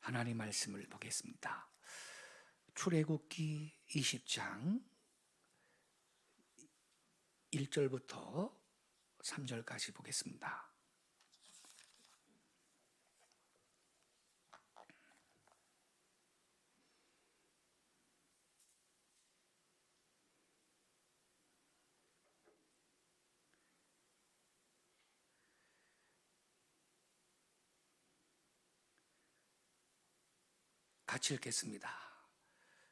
하나님 말씀을 보겠습니다. 출애굽기 20장 1절부터 3절까지 보겠습니다. 같이 읽겠습니다.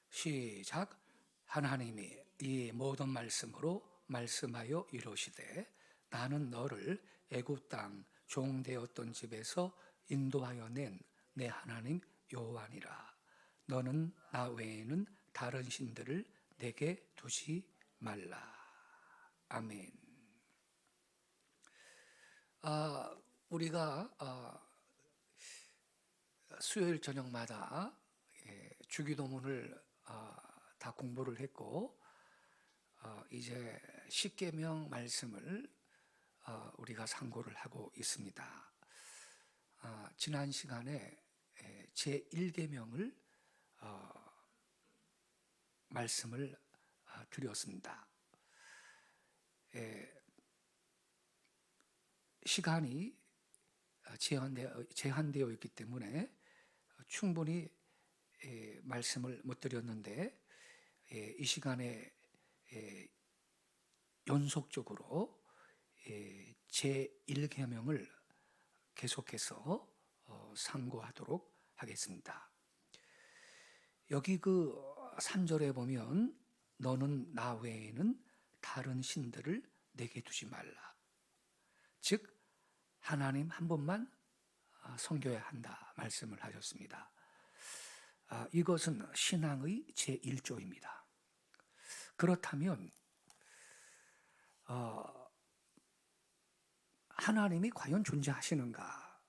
시작. 하나님이 이 모든 말씀으로 말씀하여 이르시되 나는 너를 애굽 땅 종되었던 집에서 인도하여 낸 내 하나님 여호와니라. 너는 나 외에는 다른 신들을 내게 두지 말라. 아멘. 우리가 수요일 저녁마다 주기도문을 다 공부를 했고 이제 십계명 말씀을 우리가 상고를 하고 있습니다. 지난 시간에 제1계명을 말씀을 드렸습니다. 시간이 제한되어 있기 때문에 충분히 말씀을 못 드렸는데 이 시간에 연속적으로 제1계명을 계속해서 상고하도록 하겠습니다. 여기 그 3절에 보면 너는 나 외에는 다른 신들을 내게 두지 말라. 즉 하나님 한 분만 섬겨야 한다 말씀을 하셨습니다. 이것은 신앙의 제1조입니다. 그렇다면 하나님이 과연 존재하시는가?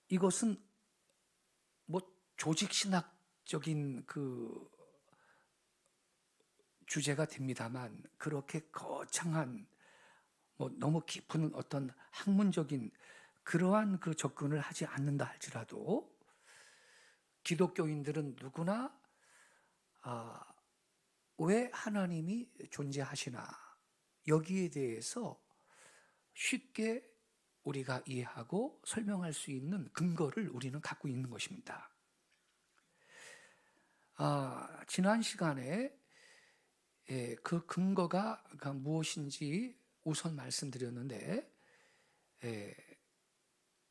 이것은 뭐 조직신학적인 그 주제가 됩니다만 그렇게 거창한 너무 깊은 어떤 학문적인 그러한 그 접근을 하지 않는다 할지라도 기독교인들은 누구나 왜 하나님이 존재하시나 여기에 대해서 쉽게 우리가 이해하고 설명할 수 있는 근거를 우리는 갖고 있는 것입니다. 지난 시간에 그 근거가 무엇인지 우선 말씀드렸는데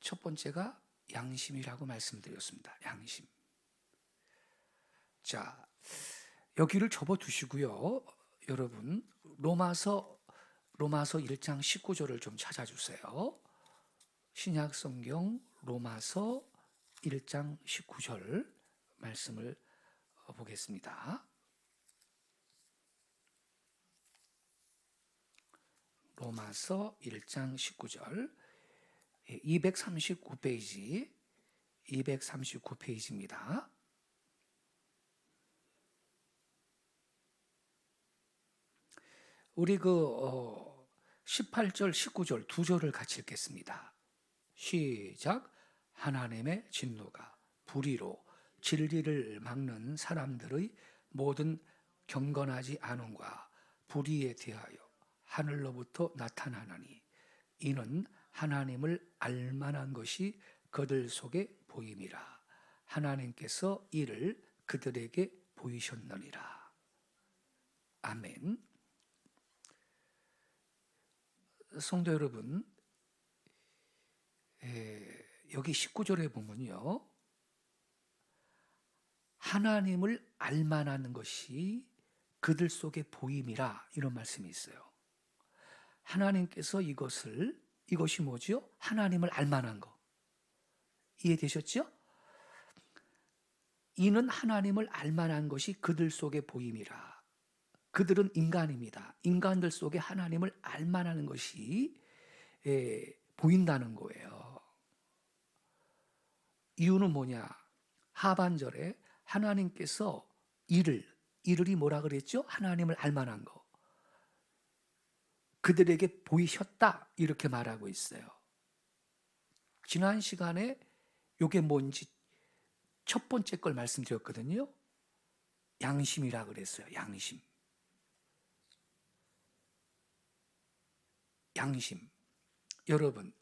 첫 번째가 양심이라고 말씀드렸습니다. 양심. 자, 여기를 접어두시고요. 여러분 로마서 1장 19절을 좀 찾아주세요. 신약성경 로마서 1장 19절 말씀을 보겠습니다. 로마서 1장 19절 239페이지입니다. 우리 18절 19절 두 절을 같이 읽겠습니다. 시작. 하나님의 진노가 불의로 진리를 막는 사람들의 모든 경건하지 않음과 불의에 대하여 하늘로부터 나타나나니 이는 하나님을 알만한 것이 그들 속에 보임이라. 하나님께서 이를 그들에게 보이셨느니라. 아멘. 성도 여러분, 여기 19절에 보면요, 하나님을 알만한 것이 그들 속에 보임이라 이런 말씀이 있어요. 하나님께서 이것이 뭐죠? 하나님을 알만한 거. 이해되셨죠? 이는 하나님을 알만한 것이 그들 속에 보임이라. 그들은 인간입니다. 인간들 속에 하나님을 알만한 것이 보인다는 거예요. 이유는 뭐냐? 하반절에 하나님께서 이를이 뭐라 그랬죠? 하나님을 알만한 거. 그들에게 보이셨다 이렇게 말하고 있어요. 지난 시간에 요게 뭔지 첫 번째 걸 말씀드렸거든요. 양심이라 그랬어요. 양심. 양심. 여러분,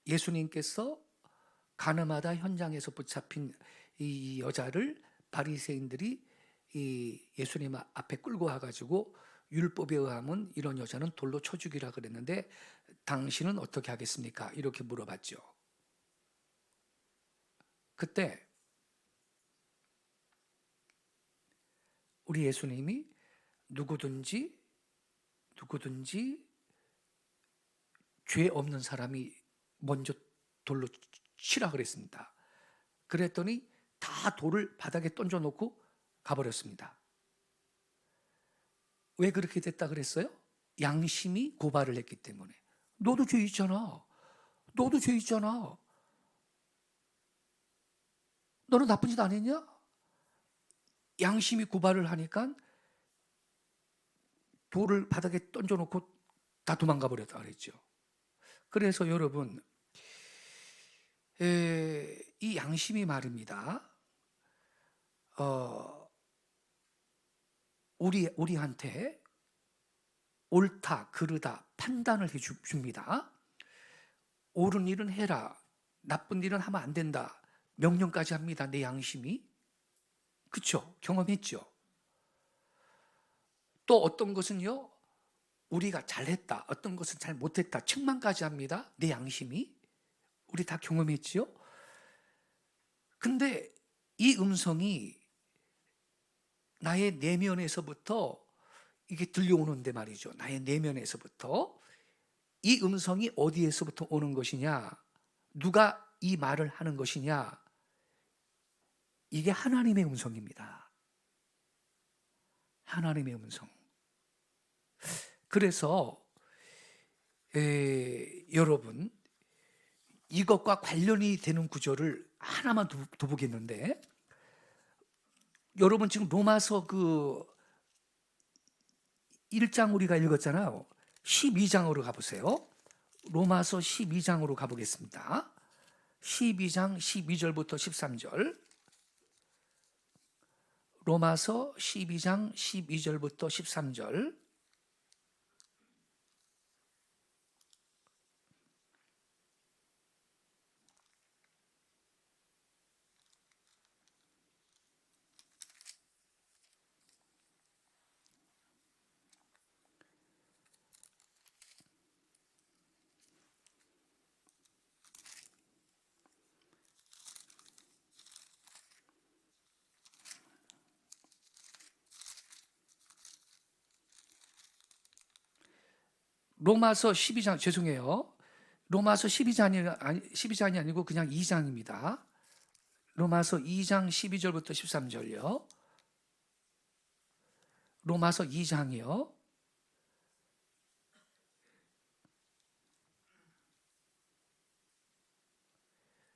예수님께서 가늠하다 현장에서 붙잡힌 이 여자를 바리새인들이 이 예수님 앞에 끌고 와가지고 율법에 의하면 이런 여자는 돌로 쳐 죽이라 그랬는데 당신은 어떻게 하겠습니까? 이렇게 물어봤죠. 그때 우리 예수님이 누구든지 죄 없는 사람이 먼저 돌로 치라 그랬습니다. 그랬더니 다 돌을 바닥에 던져놓고 가버렸습니다. 왜 그렇게 됐다 그랬어요? 양심이 고발을 했기 때문에. 너도 죄 있잖아. 너도 죄 있잖아. 너는 나쁜 짓 안 했냐? 양심이 고발을 하니까 돌을 바닥에 던져놓고 다 도망가 버렸다 그랬죠. 그래서 여러분, 이 양심이 말입니다. 우리한테 옳다, 그르다 판단을 해줍니다. 옳은 일은 해라, 나쁜 일은 하면 안 된다, 명령까지 합니다. 내 양심이. 그쵸? 경험했죠? 또 어떤 것은요, 우리가 잘했다, 어떤 것은 잘 못했다, 책망까지 합니다. 내 양심이. 우리 다 경험했죠? 근데 이 음성이 나의 내면에서부터 이게 들려오는데 말이죠. 나의 내면에서부터. 이 음성이 어디에서부터 오는 것이냐? 누가 이 말을 하는 것이냐? 이게 하나님의 음성입니다. 하나님의 음성. 그래서 여러분, 이것과 관련이 되는 구절을 하나만 더 보겠는데, 여러분 지금 로마서 그 1장 우리가 읽었잖아요. 12장으로 가보세요. 로마서 12장으로 가보겠습니다. 12장 12절부터 13절. 로마서 12장 12절부터 13절. 로마서 12장, 죄송해요. 로마서 12장이 아니고 그냥 2장입니다. 로마서 2장 12절부터 13절요. 로마서 2장이요.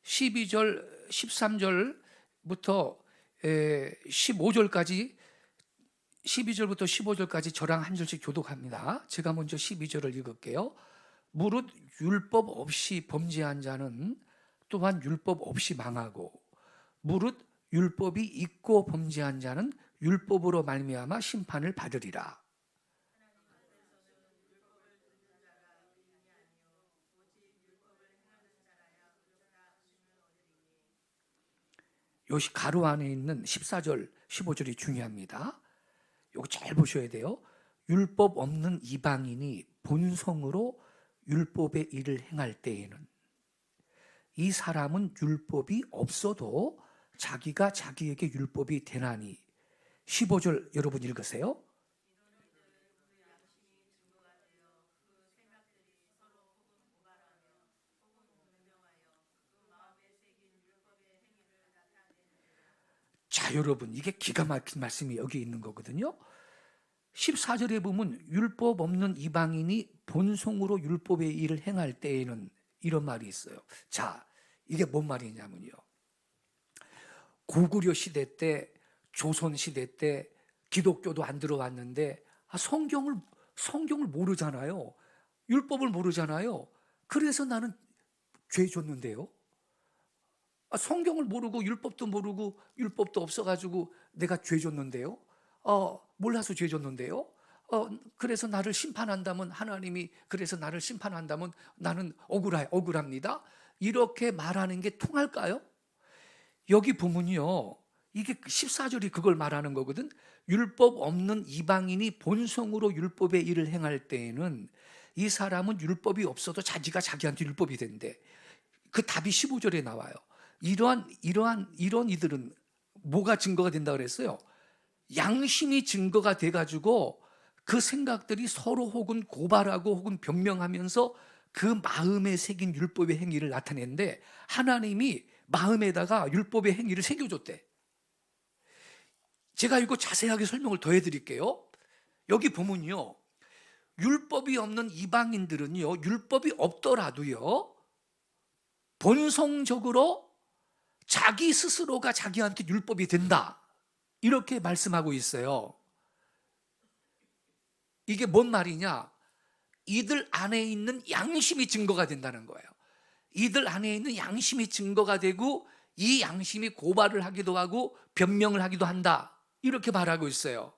12절, 13절부터 15절까지 12절부터 15절까지 저랑 한 절씩 교독합니다. 제가 먼저 12절을 읽을게요. 무릇 율법 없이 범죄한 자는 또한 율법 없이 망하고 무릇 율법이 있고 범죄한 자는 율법으로 말미암아 심판을 받으리라. 요시 가로 안에 있는 14절, 15절이 중요합니다. 이거 잘 보셔야 돼요. 율법 없는 이방인이 본성으로 율법의 일을 행할 때에는 이 사람은 율법이 없어도 자기가 자기에게 율법이 되나니. 15절 여러분 읽으세요. 자, 여러분, 이게 기가 막힌 말씀이 여기 있는 거거든요. 14절에 보면 율법 없는 이방인이 본성으로 율법의 일을 행할 때에는 이런 말이 있어요. 자, 이게 뭔 말이냐면요. 고구려 시대 때, 조선 시대 때 기독교도 안 들어왔는데 성경을 모르잖아요. 율법을 모르잖아요. 그래서 나는 죄 줬는데요. 성경을 모르고 율법도 모르고 율법도 없어가지고 내가 죄 줬는데요. 몰라서 죄 줬는데요. 그래서 나를 심판한다면 하나님이 그래서 나를 심판한다면 나는 억울합니다. 이렇게 말하는 게 통할까요? 여기 보면요. 이게 14절이 그걸 말하는 거거든. 율법 없는 이방인이 본성으로 율법의 일을 행할 때에는 이 사람은 율법이 없어도 자기한테 율법이 된대. 그 답이 15절에 나와요. 이런 이들은 뭐가 증거가 된다 그랬어요? 양심이 증거가 돼가지고 그 생각들이 서로 혹은 고발하고 혹은 변명하면서 그 마음에 새긴 율법의 행위를 나타내는데 하나님이 마음에다가 율법의 행위를 새겨줬대. 제가 이거 자세하게 설명을 더 해드릴게요. 여기 보면요, 율법이 없는 이방인들은요, 율법이 없더라도요, 본성적으로 자기 스스로가 자기한테 율법이 된다, 이렇게 말씀하고 있어요. 이게 뭔 말이냐? 이들 안에 있는 양심이 증거가 된다는 거예요. 이들 안에 있는 양심이 증거가 되고 이 양심이 고발을 하기도 하고 변명을 하기도 한다, 이렇게 말하고 있어요.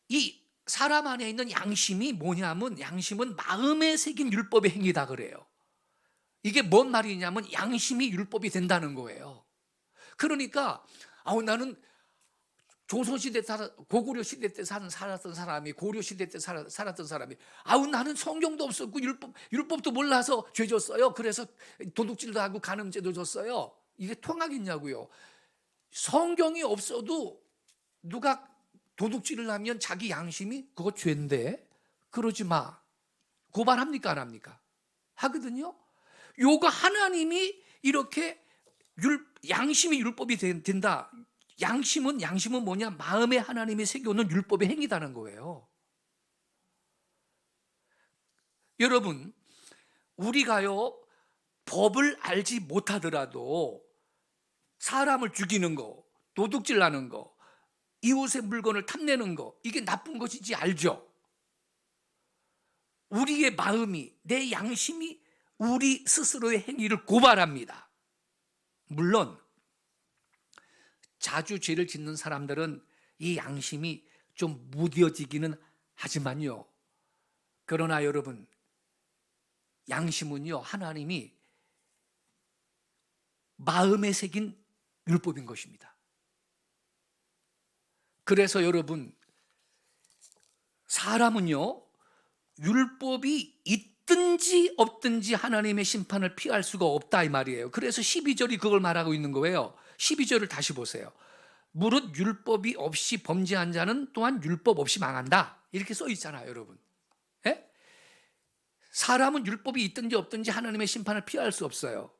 이 사람 안에 있는 양심이 뭐냐면 양심은 마음에 새긴 율법의 행위다 그래요. 이게 뭔 말이냐면 양심이 율법이 된다는 거예요. 그러니까 나는 조선시대 고구려 시대 때 살았던 사람이 고려 시대 때 살았던 사람이 나는 성경도 없었고 율법도 몰라서 죄 졌어요. 그래서 도둑질도 하고 간음죄도 졌어요. 이게 통하겠냐고요. 성경이 없어도 누가 도둑질을 하면 자기 양심이 그거 죄인데 그러지 마, 고발합니까 안 합니까? 하거든요. 요거 하나님이 이렇게 양심이 율법이 된다. 양심은 뭐냐? 마음에 하나님이 새겨놓은 율법의 행위다는 거예요. 여러분, 우리가요 법을 알지 못하더라도 사람을 죽이는 거, 도둑질 하는 거, 이웃의 물건을 탐내는 거, 이게 나쁜 것이지 알죠? 우리의 마음이, 내 양심이 우리 스스로의 행위를 고발합니다. 물론 자주 죄를 짓는 사람들은 이 양심이 좀 무뎌지기는 하지만요, 그러나 여러분, 양심은요 하나님이 마음에 새긴 율법인 것입니다. 그래서 여러분, 사람은요 율법이 있든지 없든지 하나님의 심판을 피할 수가 없다 이 말이에요. 그래서 12절이 그걸 말하고 있는 거예요. 12절을 다시 보세요. 무릇 율법이 없이 범죄한 자는 또한 율법 없이 망한다, 이렇게 써 있잖아요 여러분. 예? 사람은 율법이 있든지 없든지 하나님의 심판을 피할 수 없어요.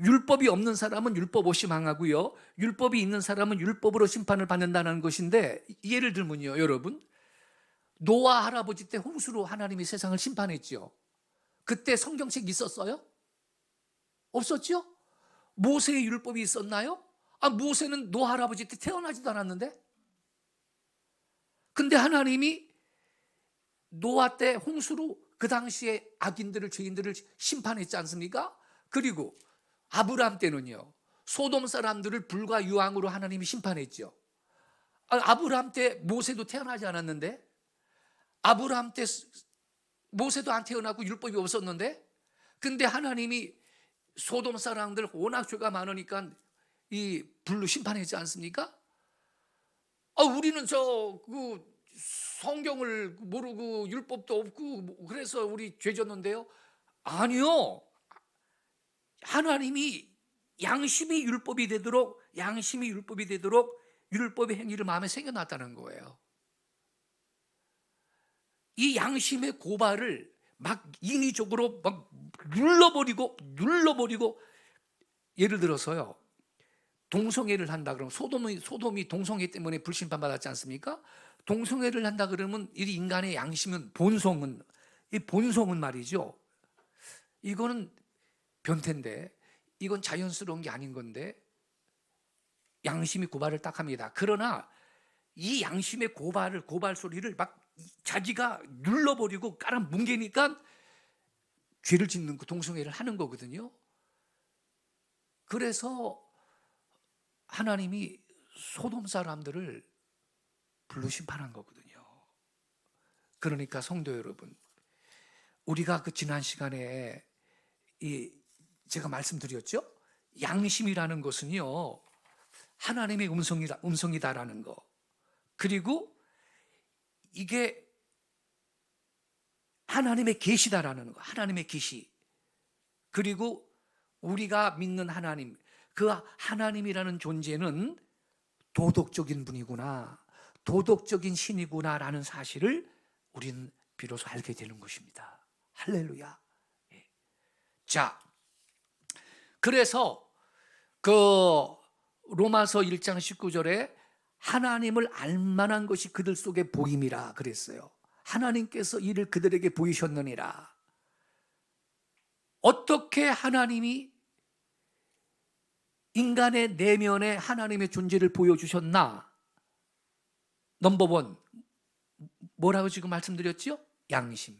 율법이 없는 사람은 율법 없이 망하고요, 율법이 있는 사람은 율법으로 심판을 받는다는 것인데, 예를 들면요 여러분, 노아 할아버지 때 홍수로 하나님이 세상을 심판했죠. 그때 성경책 있었어요? 없었죠? 모세의 율법이 있었나요? 모세는 노아 할아버지 때 태어나지도 않았는데. 근데 하나님이 노아 때 홍수로 그 당시에 악인들을, 죄인들을 심판했지 않습니까? 그리고 아브라함 때는요 소돔 사람들을 불과 유황으로 하나님이 심판했죠. 아브라함 때 모세도 태어나지 않았는데, 아브라함 때 모세도 안 태어나고 율법이 없었는데, 근데 하나님이 소돔 사람들 워낙 죄가 많으니까 이 불로 심판했지 않습니까? 우리는 그 성경을 모르고 율법도 없고 그래서 우리 죄 졌는데요. 아니요. 하나님이 양심이 율법이 되도록 율법의 행위를 마음에 새겨놨다는 거예요. 이 양심의 고발을 막 인위적으로 막 눌러버리고 예를 들어서요 동성애를 한다 그러면 소돔이 동성애 때문에 불심판 받았지 않습니까? 동성애를 한다 그러면 이 인간의 양심은 이 본성은 말이죠, 이거는 변태인데, 이건 자연스러운 게 아닌 건데 양심이 고발을 딱 합니다. 그러나 이 양심의 고발 소리를 막 자기가 눌러버리고 깔아 뭉개니까 죄를 짓는 그 동성애를 하는 거거든요. 그래서 하나님이 소돔 사람들을 불로 심판한 거거든요. 그러니까 성도 여러분, 우리가 그 지난 시간에 제가 말씀드렸죠? 양심이라는 것은요, 하나님의 음성이다라는 거. 그리고 이게 하나님의 계시다라는 거. 하나님의 계시. 그리고 우리가 믿는 하나님, 그 하나님이라는 존재는 도덕적인 분이구나, 도덕적인 신이구나라는 사실을 우리는 비로소 알게 되는 것입니다. 할렐루야. 자, 그래서 그 로마서 1장 19절에 하나님을 알만한 것이 그들 속에 보임이라 그랬어요. 하나님께서 이를 그들에게 보이셨느니라. 어떻게 하나님이 인간의 내면에 하나님의 존재를 보여주셨나? 넘버원, 뭐라고 지금 말씀드렸죠? 양심.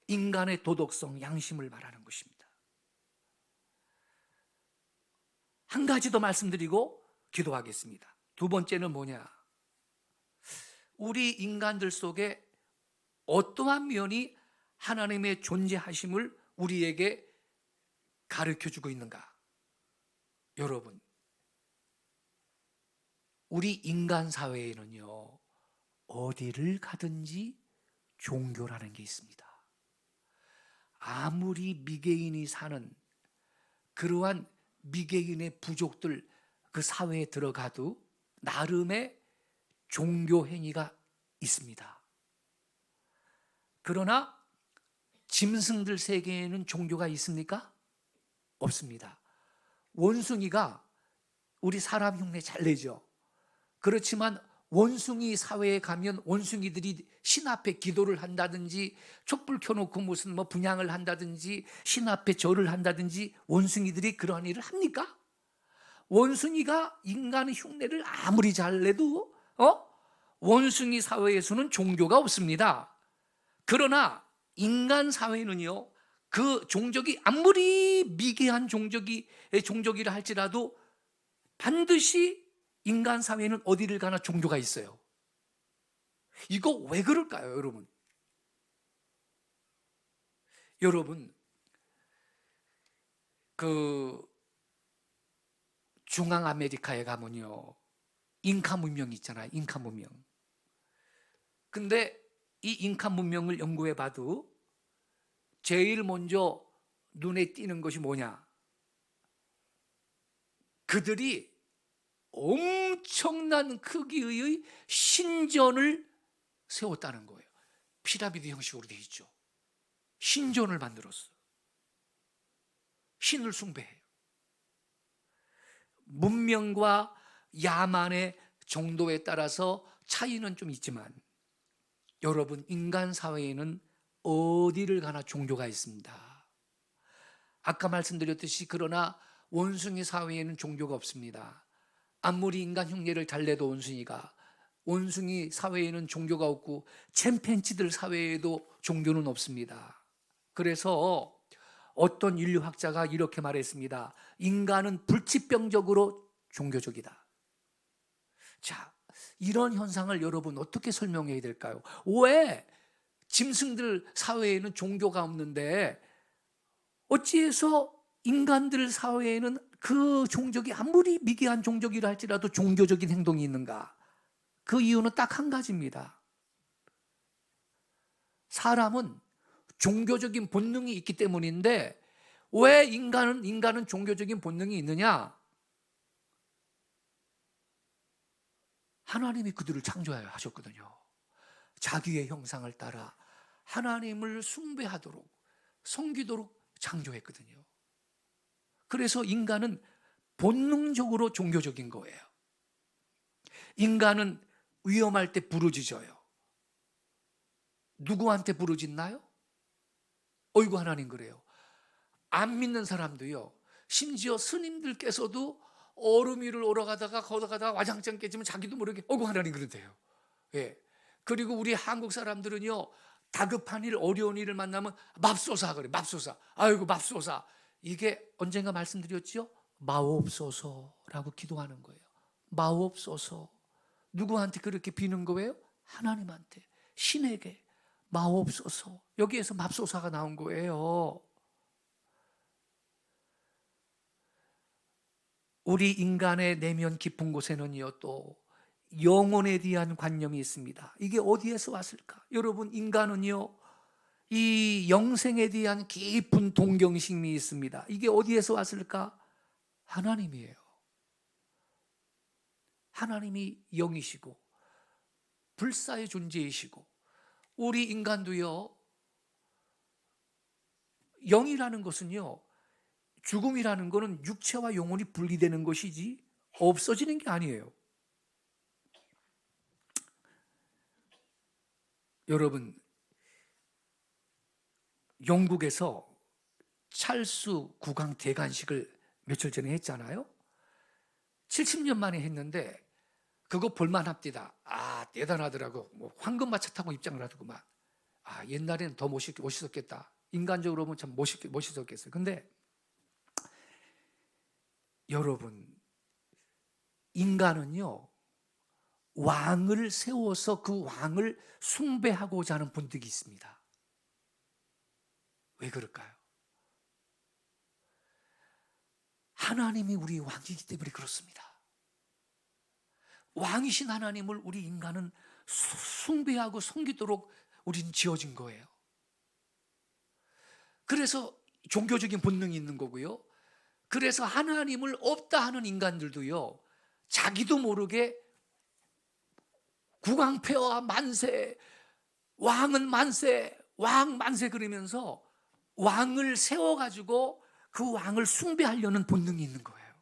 인간의 도덕성, 양심을 말하는 것입니다. 한 가지 더 말씀드리고 기도하겠습니다. 두 번째는 뭐냐? 우리 인간들 속에 어떠한 면이 하나님의 존재하심을 우리에게 가르쳐주고 있는가? 여러분, 우리 인간 사회에는요, 어디를 가든지 종교라는 게 있습니다. 아무리 미개인이 사는 그러한 미개인의 부족들 그 사회에 들어가도 나름의 종교 행위가 있습니다. 그러나 짐승들 세계에는 종교가 있습니까? 없습니다. 원숭이가 우리 사람 흉내 잘 내죠. 그렇지만 원숭이 사회에 가면 원숭이들이 신 앞에 기도를 한다든지 촛불 켜놓고 무슨 분향을 한다든지 신 앞에 절을 한다든지 원숭이들이 그러한 일을 합니까? 원숭이가 인간의 흉내를 아무리 잘 내도 원숭이 사회에서는 종교가 없습니다. 그러나 인간 사회는요, 그 종족이 아무리 미개한 종족이라 할지라도 반드시 인간 사회는 어디를 가나 종교가 있어요. 이거 왜 그럴까요, 여러분? 여러분, 그 중앙 아메리카에 가면요, 잉카 문명 있잖아요. 잉카 문명. 근데 이 잉카 문명을 연구해 봐도 제일 먼저 눈에 띄는 것이 뭐냐? 그들이 엄청난 크기의 신전을 세웠다는 거예요. 피라미드 형식으로 되어 있죠. 신전을 만들었어요. 신을 숭배해요. 문명과 야만의 정도에 따라서 차이는 좀 있지만 여러분, 인간 사회에는 어디를 가나 종교가 있습니다. 아까 말씀드렸듯이 그러나 원숭이 사회에는 종교가 없습니다. 아무리 인간 흉내를 잘 내도 원숭이 사회에는 종교가 없고 챔팬지들 사회에도 종교는 없습니다. 그래서 어떤 인류학자가 이렇게 말했습니다. 인간은 불치병적으로 종교적이다. 자, 이런 현상을 여러분 어떻게 설명해야 될까요? 왜 짐승들 사회에는 종교가 없는데 어찌해서 인간들 사회에는 그 종족이 아무리 미개한 종족이라 할지라도 종교적인 행동이 있는가? 그 이유는 딱 한 가지입니다. 사람은 종교적인 본능이 있기 때문인데 왜 인간은 종교적인 본능이 있느냐? 하나님이 그들을 창조하셨거든요. 자기의 형상을 따라 하나님을 숭배하도록 섬기도록 창조했거든요. 그래서 인간은 본능적으로 종교적인 거예요. 인간은 위험할 때 부르짖어요. 누구한테 부르짖나요? 어이구, 하나님 그래요. 안 믿는 사람도요, 심지어 스님들께서도 얼음 위를 오러가다가 걷어가다가 와장창 깨지면 자기도 모르게 어구 하나님 그러대요. 예. 그리고 우리 한국 사람들은요, 다급한 일, 어려운 일을 만나면 맙소사 그래. 맙소사. 아이고 맙소사. 이게 언젠가 말씀드렸죠? 마옵소서라고 기도하는 거예요. 마옵소서. 누구한테 그렇게 비는 거예요? 하나님한테, 신에게. 마옵소서. 여기에서 맙소사가 나온 거예요. 우리 인간의 내면 깊은 곳에는요, 또 영혼에 대한 관념이 있습니다. 이게 어디에서 왔을까? 여러분, 인간은요, 이 영생에 대한 깊은 동경심이 있습니다. 이게 어디에서 왔을까? 하나님이에요. 하나님이 영이시고 불사의 존재이시고, 우리 인간도요, 영이라는 것은요, 죽음이라는 것은 육체와 영혼이 분리되는 것이지 없어지는 게 아니에요. 여러분, 영국에서 찰스 국왕 대관식을 며칠 전에 했잖아요. 70년 만에 했는데 그거 볼만합니다. 아, 대단하더라고. 뭐 황금마차 타고 입장을 하더구만. 아, 옛날에는 더 멋있었겠다. 인간적으로 보면 참 멋있었겠어요. 근데 여러분, 인간은요, 왕을 세워서 그 왕을 숭배하고자 하는 본능이 있습니다. 왜 그럴까요? 하나님이 우리 왕이기 때문에 그렇습니다. 왕이신 하나님을 우리 인간은 숭배하고 섬기도록 우리는 지어진 거예요. 그래서 종교적인 본능이 있는 거고요. 그래서 하나님을 없다 하는 인간들도요, 자기도 모르게 국왕폐하 만세, 왕은 만세, 왕 만세 그러면서 왕을 세워가지고 그 왕을 숭배하려는 본능이 있는 거예요.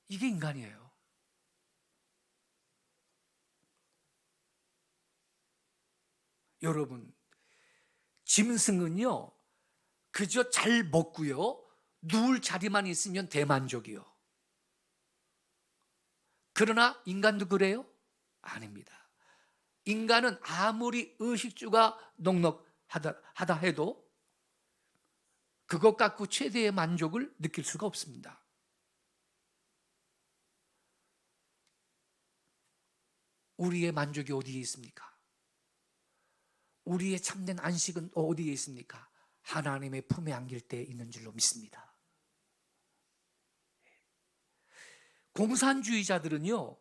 이게 인간이에요. 여러분, 짐승은요, 그저 잘 먹고요, 누울 자리만 있으면 대만족이요. 그러나 인간도 그래요? 아닙니다. 인간은 아무리 의식주가 넉넉하다 해도 그것 갖고 최대의 만족을 느낄 수가 없습니다. 우리의 만족이 어디에 있습니까? 우리의 참된 안식은 어디에 있습니까? 하나님의 품에 안길 때 있는 줄로 믿습니다. 공산주의자들은요,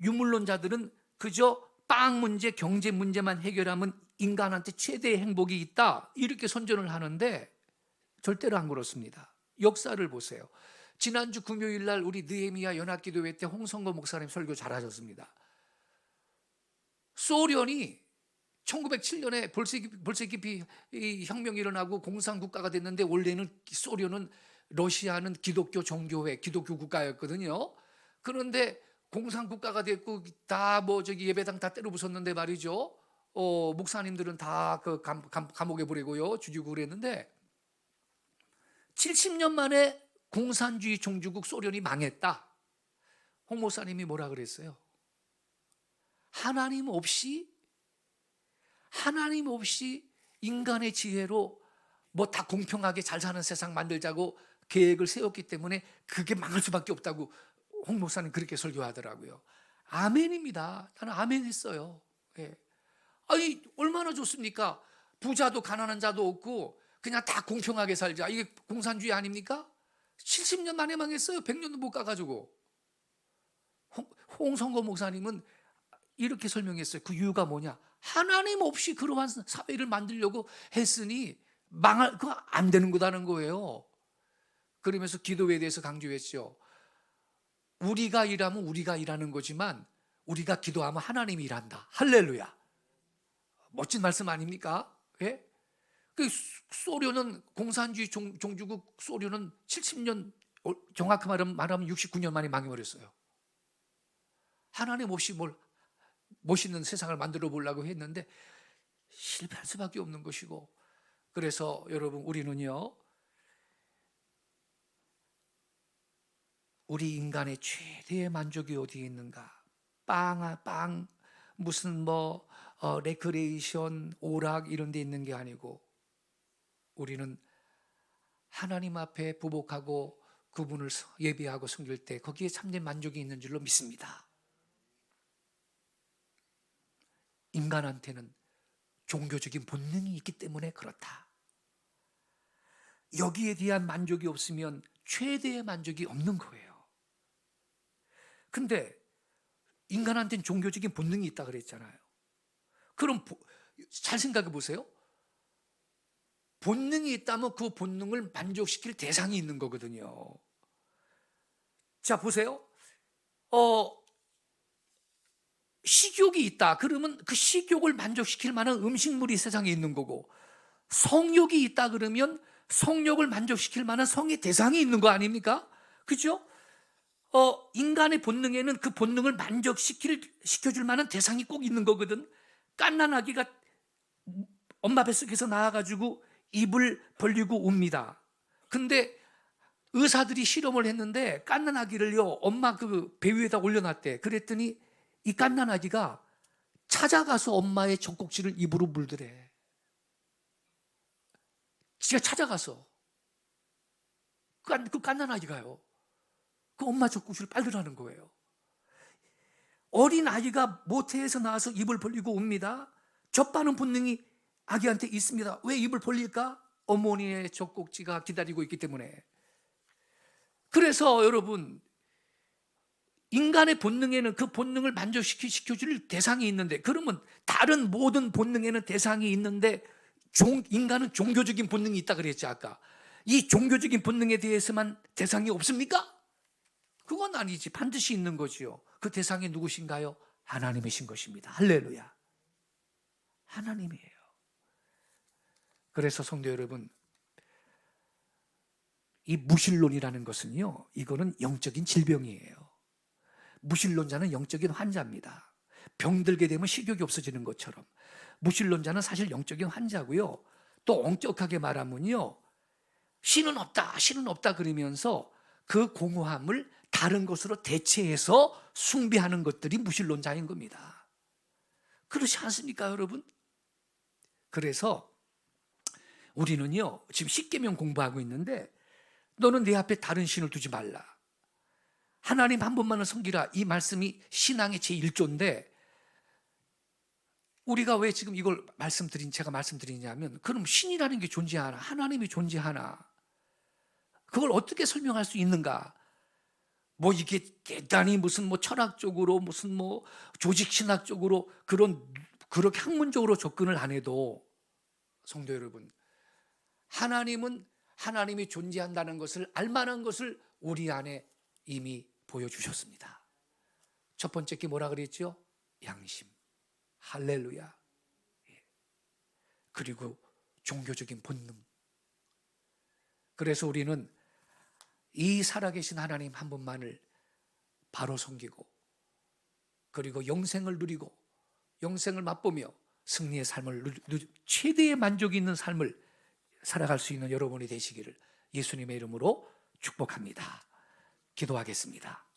유물론자들은 그저 빵 문제, 경제 문제만 해결하면 인간한테 최대의 행복이 있다, 이렇게 선전을 하는데 절대로 안 그렇습니다. 역사를 보세요. 지난주 금요일 날 우리 느헤미야 연합기도회 때 홍성거 목사님 설교 잘하셨습니다. 소련이 1907년에 볼셰기피 혁명이 일어나고 공산국가가 됐는데, 원래는 소련은 러시아는 기독교 정교회, 기독교 국가였거든요. 그런데 공산국가가 됐고 다 예배당 다 때려 부쉈는데 말이죠. 목사님들은 다 그 감옥에 보내고요, 죽이고 그랬는데 70년 만에 공산주의 종주국 소련이 망했다. 홍 목사님이 뭐라 그랬어요? 하나님 없이 인간의 지혜로 뭐 다 공평하게 잘 사는 세상 만들자고 계획을 세웠기 때문에 그게 망할 수밖에 없다고 홍 목사님 그렇게 설교하더라고요. 아멘입니다. 나는 아멘 했어요. 예. 아니, 얼마나 좋습니까? 부자도 가난한 자도 없고 그냥 다 공평하게 살자. 이게 공산주의 아닙니까? 70년 만에 망했어요. 100년도 못 가가지고. 홍성거 목사님은 이렇게 설명했어요. 그 이유가 뭐냐? 하나님 없이 그러한 사회를 만들려고 했으니 그거 안 되는 거다는 거예요. 그러면서 기도에 대해서 강조했죠. 우리가 일하면 우리가 일하는 거지만 우리가 기도하면 하나님이 일한다. 할렐루야. 멋진 말씀 아닙니까? 예? 그 소련은 공산주의 종주국 소련은 70년, 정확히 말하면 69년 만에 망해버렸어요. 하나님 없이 뭘 멋있는 세상을 만들어 보려고 했는데 실패할 수밖에 없는 것이고, 그래서 여러분, 우리는요, 우리 인간의 최대의 만족이 어디에 있는가? 빵, 무슨 레크레이션, 오락 이런 데 있는 게 아니고 우리는 하나님 앞에 부복하고 그분을 예배하고 섬길 때 거기에 참된 만족이 있는 줄로 믿습니다. 인간한테는 종교적인 본능이 있기 때문에 그렇다. 여기에 대한 만족이 없으면 최대의 만족이 없는 거예요. 근데 인간한테는 종교적인 본능이 있다 그랬잖아요. 그럼 잘 생각해 보세요. 본능이 있다면 그 본능을 만족시킬 대상이 있는 거거든요. 자, 보세요. 식욕이 있다. 그러면 그 식욕을 만족시킬 만한 음식물이 세상에 있는 거고, 성욕이 있다 그러면 성욕을 만족시킬 만한 성의 대상이 있는 거 아닙니까? 그죠? 인간의 본능에는 그 본능을 시켜줄 만한 대상이 꼭 있는 거거든. 갓난아기가 엄마 뱃속에서 나와가지고 입을 벌리고 웁니다. 근데 의사들이 실험을 했는데 갓난아기를요, 엄마 그 배 위에다 올려놨대. 그랬더니 이 갓난아기가 찾아가서 엄마의 젖꼭지를 입으로 물더래. 진짜 찾아가서. 그 갓난아기가요. 그 엄마 젖꼭지를 빨더라는 거예요. 어린 아이가 모태에서 나와서 입을 벌리고 옵니다. 젖바는 본능이 아기한테 있습니다. 왜 입을 벌릴까? 어머니의 젖꼭지가 기다리고 있기 때문에. 그래서 여러분, 인간의 본능에는 그 본능을 만족시켜줄 대상이 있는데, 그러면 다른 모든 본능에는 대상이 있는데 인간은 종교적인 본능이 있다 그랬지 아까. 이 종교적인 본능에 대해서만 대상이 없습니까? 그건 아니지. 반드시 있는 거지요. 그 대상이 누구신가요? 하나님이신 것입니다. 할렐루야. 하나님이에요. 그래서 성도 여러분, 이 무신론이라는 것은요, 이거는 영적인 질병이에요. 무신론자는 영적인 환자입니다. 병들게 되면 식욕이 없어지는 것처럼 무신론자는 사실 영적인 환자고요. 또 엄격하게 말하면요, 신은 없다 그러면서 그 공허함을 다른 것으로 대체해서 숭배하는 것들이 무신론자인 겁니다. 그렇지 않습니까, 여러분? 그래서 우리는요, 지금 십계명 공부하고 있는데, 너는 내 앞에 다른 신을 두지 말라, 하나님 한 분만을 섬기라, 이 말씀이 신앙의 제1조인데 우리가 왜 지금 이걸 제가 말씀드리냐면, 그럼 신이라는 게 존재하나, 하나님이 존재하나, 그걸 어떻게 설명할 수 있는가? 이게 대단히 무슨 철학적으로 무슨 조직신학적으로 그렇게 학문적으로 접근을 안 해도, 성도 여러분, 하나님이 존재한다는 것을 알만한 것을 우리 안에 이미 보여주셨습니다. 첫 번째 게 뭐라 그랬죠? 양심. 할렐루야. 그리고 종교적인 본능. 그래서 우리는 이 살아계신 하나님 한 분만을 바로 섬기고, 그리고 영생을 누리고 영생을 맛보며 승리의 삶을 최대의 만족이 있는 삶을 살아갈 수 있는 여러분이 되시기를 예수님의 이름으로 축복합니다. 기도하겠습니다.